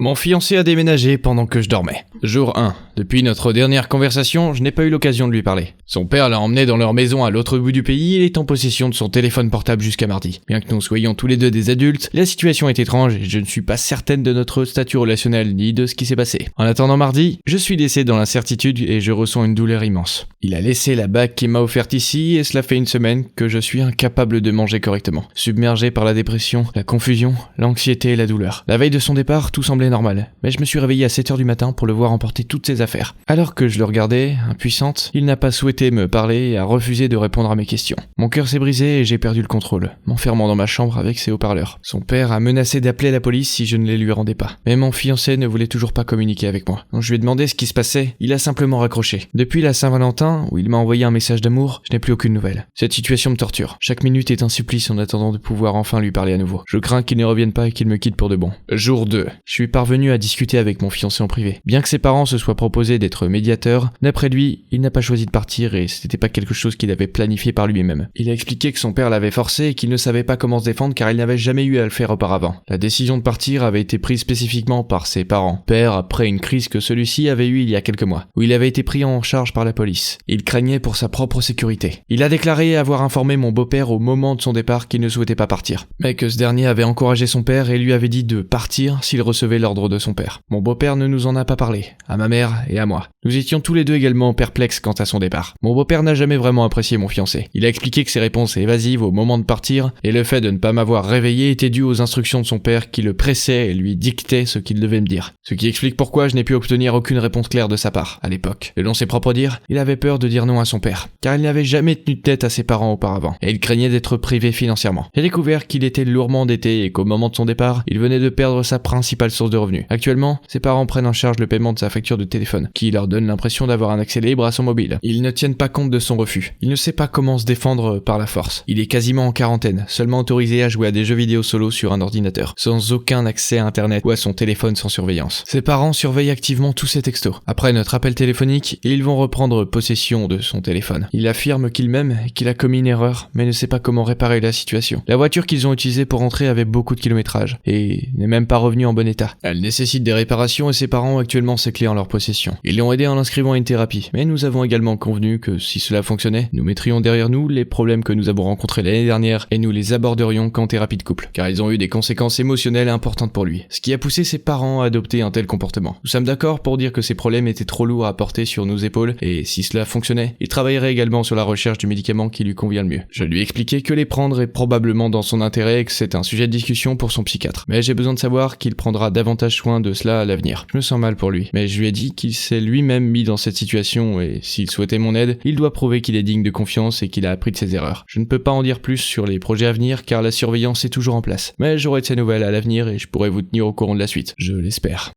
Mon fiancé a déménagé pendant que je dormais. Jour 1. Depuis notre dernière conversation, je n'ai pas eu l'occasion de lui parler. Son père l'a emmené dans leur maison à l'autre bout du pays et il est en possession de son téléphone portable jusqu'à mardi. Bien que nous soyons tous les deux des adultes, la situation est étrange et je ne suis pas certaine de notre statut relationnel ni de ce qui s'est passé. En attendant mardi, je suis laissé dans l'incertitude et je ressens une douleur immense. Il a laissé la bague qu'il m'a offerte ici et cela fait une semaine que je suis incapable de manger correctement. Submergé par la dépression, la confusion, l'anxiété et la douleur. La veille de son départ, tout semblait normal, mais je me suis réveillé à 7h du matin pour le voir emporter toutes ses affaires. Alors que je le regardais, impuissante, il n'a pas souhaité me parler et a refusé de répondre à mes questions. Mon cœur s'est brisé et j'ai perdu le contrôle, m'enfermant dans ma chambre avec ses haut-parleurs. Son père a menacé d'appeler la police si je ne les lui rendais pas. Mais mon fiancé ne voulait toujours pas communiquer avec moi. Quand je lui ai demandé ce qui se passait, il a simplement raccroché. Depuis la Saint-Valentin, où il m'a envoyé un message d'amour, je n'ai plus aucune nouvelle. Cette situation me torture. Chaque minute est un supplice en attendant de pouvoir enfin lui parler à nouveau. Je crains qu'il ne revienne pas et qu'il me quitte pour de bon. Jour 2. Je suis parvenu à discuter avec mon fiancé en privé. Bien que ses parents se soient proposés d'être médiateurs, d'après lui, il n'a pas choisi de partir et c'était pas quelque chose qu'il avait planifié par lui-même. Il a expliqué que son père l'avait forcé et qu'il ne savait pas comment se défendre car il n'avait jamais eu à le faire auparavant. La décision de partir avait été prise spécifiquement par ses parents. Père après une crise que celui-ci avait eue il y a quelques mois, où il avait été pris en charge par la police. Il craignait pour sa propre sécurité. Il a déclaré avoir informé mon beau-père au moment de son départ qu'il ne souhaitait pas partir, mais que ce dernier avait encouragé son père et lui avait dit de partir s'il recevait l'ordre de son père. Mon beau-père ne nous en a pas parlé, à ma mère et à moi. Nous étions tous les deux également perplexes quant à son départ. Mon beau-père n'a jamais vraiment apprécié mon fiancé. Il a expliqué que ses réponses évasives au moment de partir et le fait de ne pas m'avoir réveillé étaient dus aux instructions de son père qui le pressait et lui dictait ce qu'il devait me dire. Ce qui explique pourquoi je n'ai pu obtenir aucune réponse claire de sa part, à l'époque. Selon ses propres dires, il avait peur de dire non à son père, car il n'avait jamais tenu de tête à ses parents auparavant, et il craignait d'être privé financièrement. J'ai découvert qu'il était lourdement endetté et qu'au moment de son départ, il venait de perdre sa principale source de revenus. Actuellement, ses parents prennent en charge le paiement de sa facture de téléphone, qui leur donne l'impression d'avoir un accès libre à son mobile. Ils ne tiennent pas compte de son refus. Il ne sait pas comment se défendre par la force. Il est quasiment en quarantaine, seulement autorisé à jouer à des jeux vidéo solo sur un ordinateur, sans aucun accès à internet ou à son téléphone sans surveillance. Ses parents surveillent activement tous ses textos. Après notre appel téléphonique, ils vont reprendre possession de son téléphone. Il affirme qu'il m'aime et qu'il a commis une erreur, mais ne sait pas comment réparer la situation. La voiture qu'ils ont utilisée pour rentrer avait beaucoup de kilométrage, et n'est même pas revenue en bon état. Elle nécessite des réparations et ses parents ont actuellement ses clés en leur possession. Ils l'ont aidé en l'inscrivant à une thérapie, mais nous avons également convenu que si cela fonctionnait, nous mettrions derrière nous les problèmes que nous avons rencontrés l'année dernière et nous les aborderions qu'en thérapie de couple, car ils ont eu des conséquences émotionnelles importantes pour lui, ce qui a poussé ses parents à adopter un tel comportement. Nous sommes d'accord pour dire que ces problèmes étaient trop lourds à porter sur nos épaules et si cela fonctionnait, il travaillerait également sur la recherche du médicament qui lui convient le mieux. Je lui ai expliqué que les prendre est probablement dans son intérêt et que c'est un sujet de discussion pour son psychiatre, mais j'ai besoin de savoir qu'il prendra davantage soin de cela à l'avenir. Je me sens mal pour lui, mais je lui ai dit qu'il s'est lui-même mis dans cette situation et s'il souhaitait mon aide, il doit prouver qu'il est digne de confiance et qu'il a appris de ses erreurs. Je ne peux pas en dire plus sur les projets à venir car la surveillance est toujours en place, mais j'aurai de ses nouvelles à l'avenir et je pourrai vous tenir au courant de la suite, je l'espère.